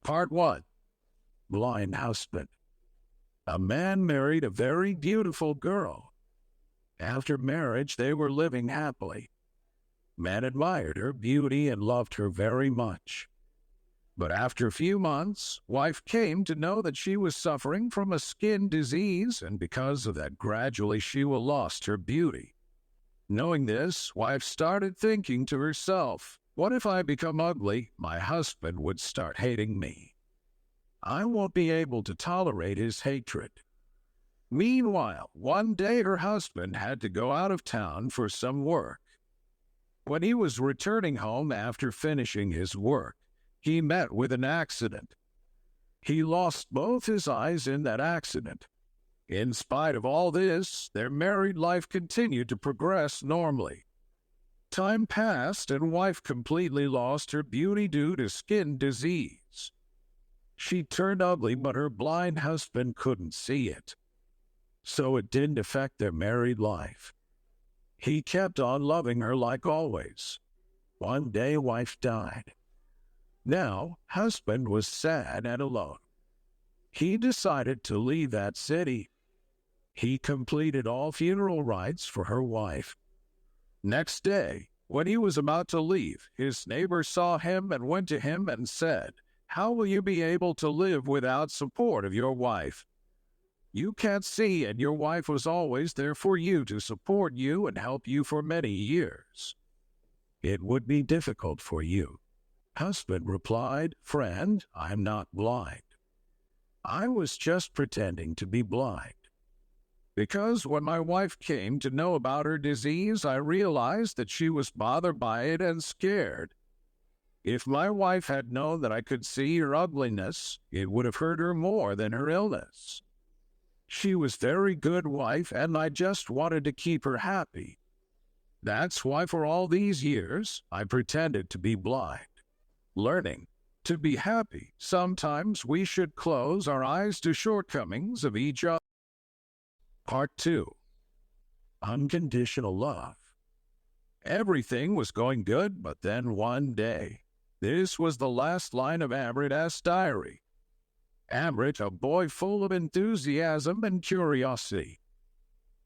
Part 1. Blind Husband. A man married a very beautiful girl. After marriage, they were living happily. Man admired her beauty and loved her very much. But after a few months, wife came to know that she was suffering from a skin disease, and because of that, gradually she will lost her beauty. Knowing this, wife started thinking to herself, what if I become ugly? My husband would start hating me. I won't be able to tolerate his hatred. Meanwhile, one day her husband had to go out of town for some work. When he was returning home after finishing his work, he met with an accident. He lost both his eyes in that accident. In spite of all this, their married life continued to progress normally. Time passed and wife completely lost her beauty due to skin disease. She turned ugly, but her blind husband couldn't see it. So it didn't affect their married life. He kept on loving her like always. One day wife died. Now, husband was sad and alone. He decided to leave that city. He completed all funeral rites for her wife. Next day, when he was about to leave, his neighbor saw him and went to him and said, "How will you be able to live without support of your wife? You can't see, and your wife was always there for you to support you and help you for many years. It would be difficult for you." Husband replied, "Friend, I'm not blind. I was just pretending to be blind. Because when my wife came to know about her disease, I realized that she was bothered by it and scared. If my wife had known that I could see her ugliness, it would have hurt her more than her illness. She was very good wife, and I just wanted to keep her happy. That's why for all these years, I pretended to be blind. Learning to be happy, sometimes we should close our eyes to shortcomings of each other." Part 2. Unconditional Love. Everything was going good, but then one day, this was the last line of Amrit's diary. Amrit, a boy full of enthusiasm and curiosity.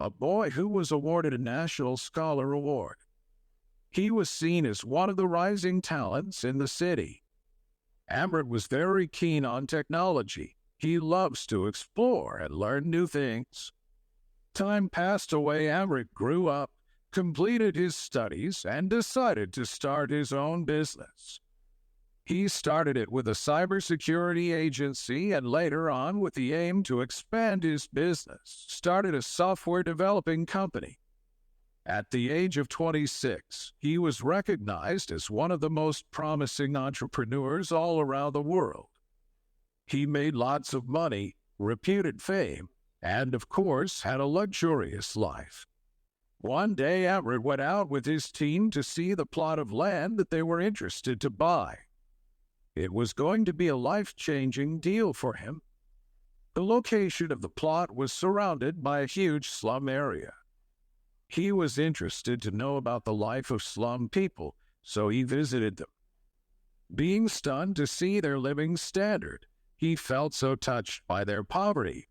A boy who was awarded a National Scholar Award. He was seen as one of the rising talents in the city. Amrit was very keen on technology. He loves to explore and learn new things. Time passed away. Amrit grew up, completed his studies, and decided to start his own business. He started it with a cybersecurity agency and later on, with the aim to expand his business, started a software developing company. At the age of 26, he was recognized as one of the most promising entrepreneurs all around the world. He made lots of money, reputed fame, and of course had a luxurious life. One day, Amrit went out with his team to see the plot of land that they were interested to buy. It was going to be a life-changing deal for him. The location of the plot was surrounded by a huge slum area. He was interested to know about the life of slum people, so he visited them. Being stunned to see their living standard, he felt so touched by their poverty.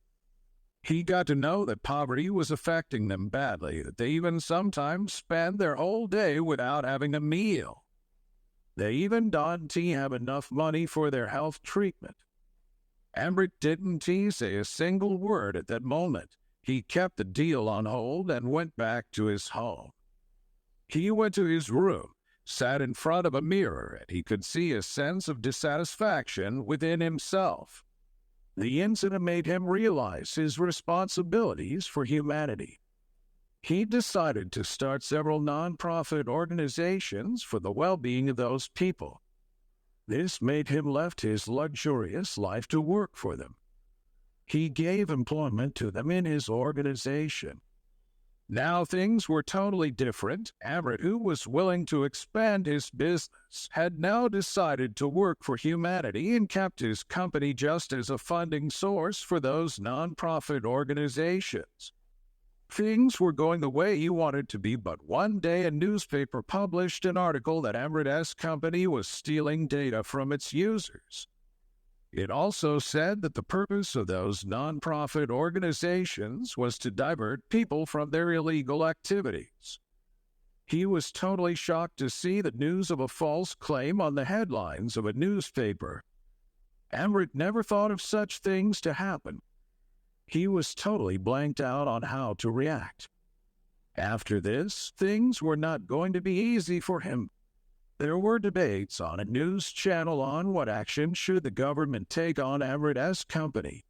He got to know that poverty was affecting them badly, that they even sometimes spend their whole day without having a meal. They even didn't have enough money for their health treatment. Amrit didn't say a single word at that moment. He kept the deal on hold and went back to his home. He went to his room, sat in front of a mirror, and he could see a sense of dissatisfaction within himself. The incident made him realize his responsibilities for humanity. He decided to start several non-profit organizations for the well-being of those people. This made him left his luxurious life to work for them. He gave employment to them in his organization. Now things were totally different. Amrit, who was willing to expand his business, had now decided to work for humanity and kept his company just as a funding source for those non-profit organizations. Things were going the way he wanted to be, but one day a newspaper published an article that Amrit's company was stealing data from its users. It also said that the purpose of those nonprofit organizations was to divert people from their illegal activities. He was totally shocked to see the news of a false claim on the headlines of a newspaper. Amrit never thought of such things to happen. He was totally blanked out on how to react. After this, things were not going to be easy for him. There were debates on a news channel on what action should the government take on Amrit's company.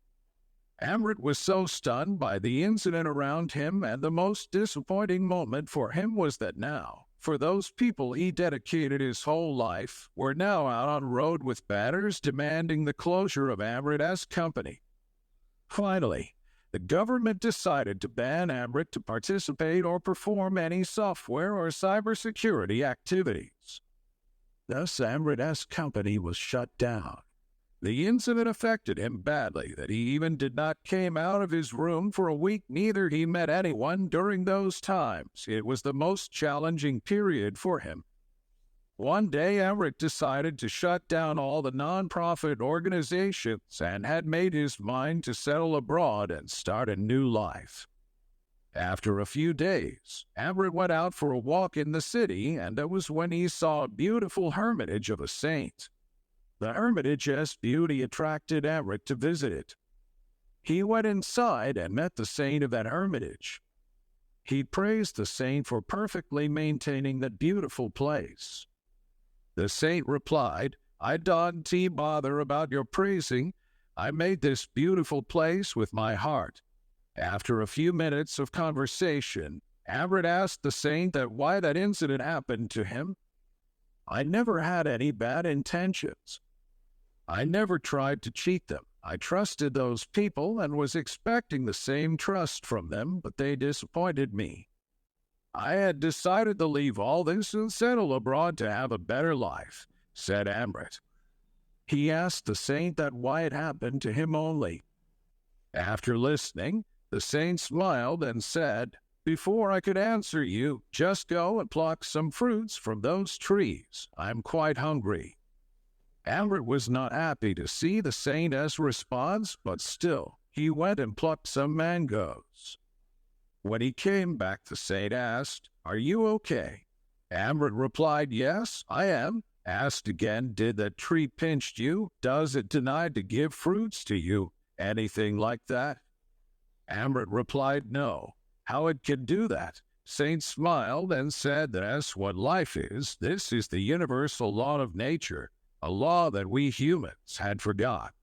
Amrit was so stunned by the incident around him, and the most disappointing moment for him was that now, for those people he dedicated his whole life, were now out on road with banners demanding the closure of Amrit's company. Finally, the government decided to ban Amrit to participate or perform any software or cybersecurity activities. Thus, Amrit's company was shut down. The incident affected him badly that he even did not came out of his room for a week. Neither he met anyone during those times. It was the most challenging period for him. One day, Amrit decided to shut down all the nonprofit organizations and had made his mind to settle abroad and start a new life. After a few days, Amrit went out for a walk in the city, and that was when he saw a beautiful hermitage of a saint. The hermitage's beauty attracted Amrit to visit it. He went inside and met the saint of that hermitage. He praised the saint for perfectly maintaining that beautiful place. The saint replied, "I don't bother about your praising. I made this beautiful place with my heart." After a few minutes of conversation, Amrit asked the saint why that incident happened to him. "I never had any bad intentions. I never tried to cheat them. I trusted those people and was expecting the same trust from them, but they disappointed me. I had decided to leave all this and settle abroad to have a better life," said Amrit. He asked the saint why it happened to him only. After listening, the saint smiled and said, "Before I could answer you, just go and pluck some fruits from those trees. I'm quite hungry." Amrit was not happy to see the saint's response, but still, he went and plucked some mangoes. When he came back, the saint asked, "Are you okay?" Amrit replied, "Yes, I am." Asked again, "Did that tree pinch you? Does it deny to give fruits to you? Anything like that?" Amrit replied, "No. How it can do that?" Saint smiled and said, "That's what life is. This is the universal law of nature, a law that we humans had forgot.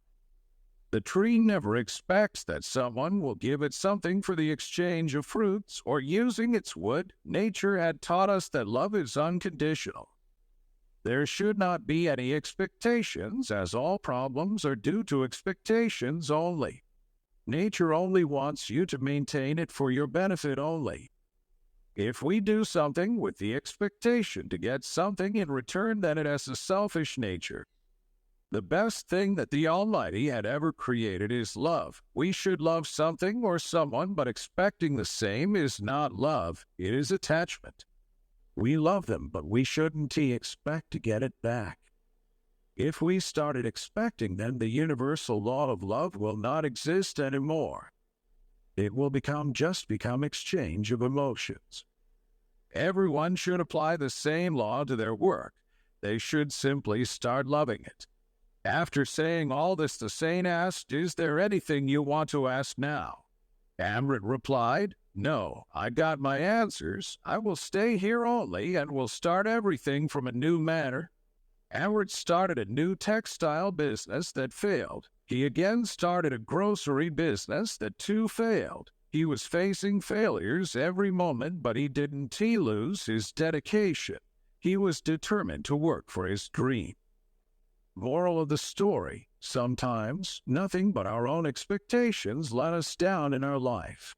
The tree never expects that someone will give it something for the exchange of fruits or using its wood. Nature had taught us that love is unconditional. There should not be any expectations, as all problems are due to expectations only. Nature only wants you to maintain it for your benefit only. If we do something with the expectation to get something in return, then it has a selfish nature. The best thing that the Almighty had ever created is love. We should love something or someone, but expecting the same is not love, it is attachment. We love them, but we shouldn't expect to get it back. If we started expecting, then the universal law of love will not exist anymore. It will become exchange of emotions. Everyone should apply the same law to their work. They should simply start loving it. After saying all this, the saint asked, "Is there anything you want to ask now?" Amrit replied, "No, I got my answers. I will stay here only and will start everything from a new manner." Amrit started a new textile business that failed. He again started a grocery business that too failed. He was facing failures every moment, but he didn't lose his dedication. He was determined to work for his dream. Moral of the story: sometimes nothing but our own expectations let us down in our life.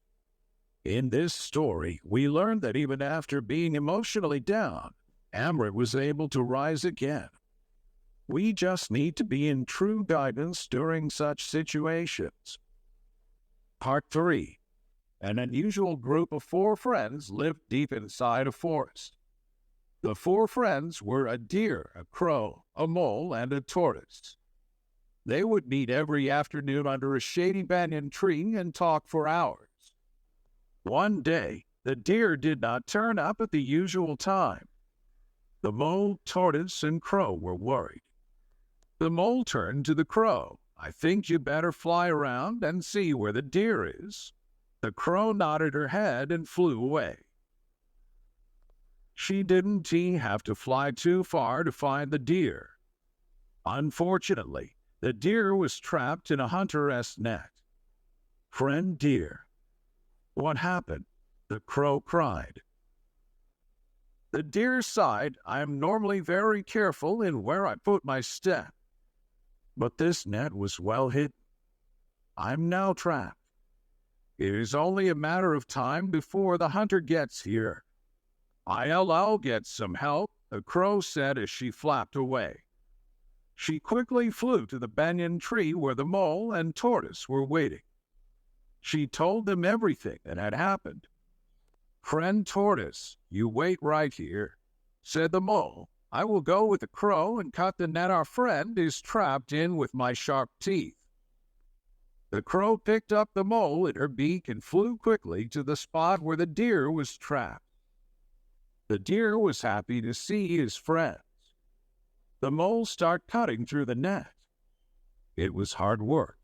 In this story, we learn that even after being emotionally down, Amrit was able to rise again. We just need to be in true guidance during such situations. Part 3. An unusual group of 4 friends lived deep inside a forest. The 4 friends were a deer, a crow, a mole, and a tortoise. They would meet every afternoon under a shady banyan tree and talk for hours. One day, the deer did not turn up at the usual time. The mole, tortoise, and crow were worried. The mole turned to the crow. "I think you better fly around and see where the deer is." The crow nodded her head and flew away. She didn't have to fly too far to find the deer. Unfortunately, the deer was trapped in a hunter's net. "Friend deer, what happened?" the crow cried. The deer sighed. "I am normally very careful in where I put my step, but this net was well hidden. I'm now trapped. It is only a matter of time before the hunter gets here." "I'll get some help," the crow said as she flapped away. She quickly flew to the banyan tree where the mole and tortoise were waiting. She told them everything that had happened. "Friend tortoise, you wait right here," said the mole. "I will go with the crow and cut the net our friend is trapped in with my sharp teeth." The crow picked up the mole in her beak and flew quickly to the spot where the deer was trapped. The deer was happy to see his friends. The mole started cutting through the net. It was hard work,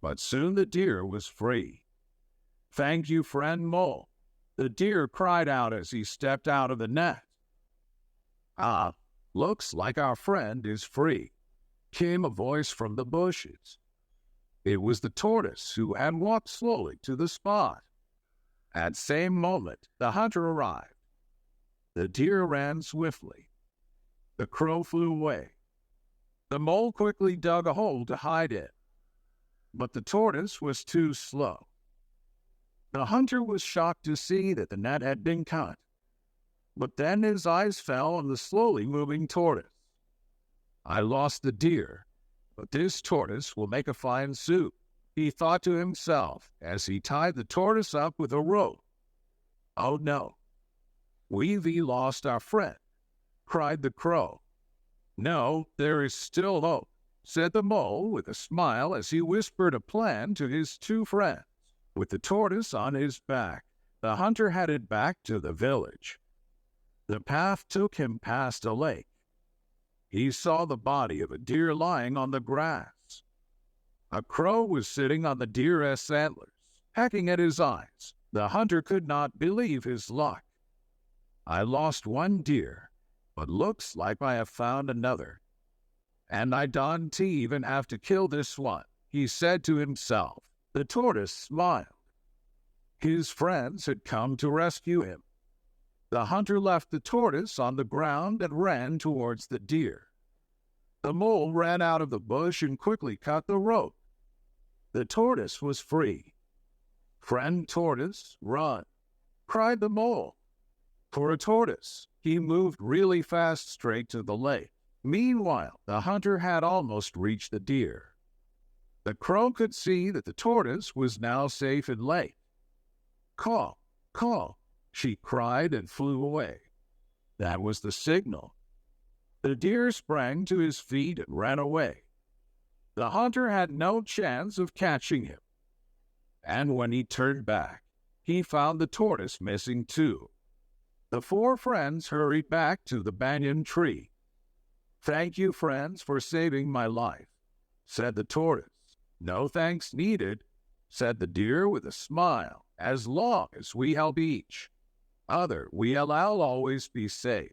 but soon the deer was free. "Thank you, friend mole," the deer cried out as he stepped out of the net. "Ah, looks like our friend is free," came a voice from the bushes. It was the tortoise, who had walked slowly to the spot. At the same moment, the hunter arrived. The deer ran swiftly. The crow flew away. The mole quickly dug a hole to hide in. But the tortoise was too slow. The hunter was shocked to see that the net had been cut. But then his eyes fell on the slowly moving tortoise. "I lost the deer, but this tortoise will make a fine soup," he thought to himself as he tied the tortoise up with a rope. "Oh no, we've lost our friend," cried the crow. "No, there is still hope," said the mole with a smile as he whispered a plan to his two friends. With the tortoise on his back, the hunter headed back to the village. The path took him past a lake. He saw the body of a deer lying on the grass. A crow was sitting on the deer's antlers, pecking at his eyes. The hunter could not believe his luck. "I lost one deer, but looks like I have found another. And I don't even have to kill this one," he said to himself. The tortoise smiled. His friends had come to rescue him. The hunter left the tortoise on the ground and ran towards the deer. The mole ran out of the bush and quickly cut the rope. The tortoise was free. "Friend tortoise, run," cried the mole. For a tortoise, he moved really fast straight to the lake. Meanwhile, the hunter had almost reached the deer. The crow could see that the tortoise was now safe in lake. "Call, call," she cried and flew away. That was the signal. The deer sprang to his feet and ran away. The hunter had no chance of catching him. And when he turned back, he found the tortoise missing too. The four friends hurried back to the banyan tree. "Thank you, friends, for saving my life," said the tortoise. "No thanks needed," said the deer with a smile. "As long as we help each other, we'll always be safe."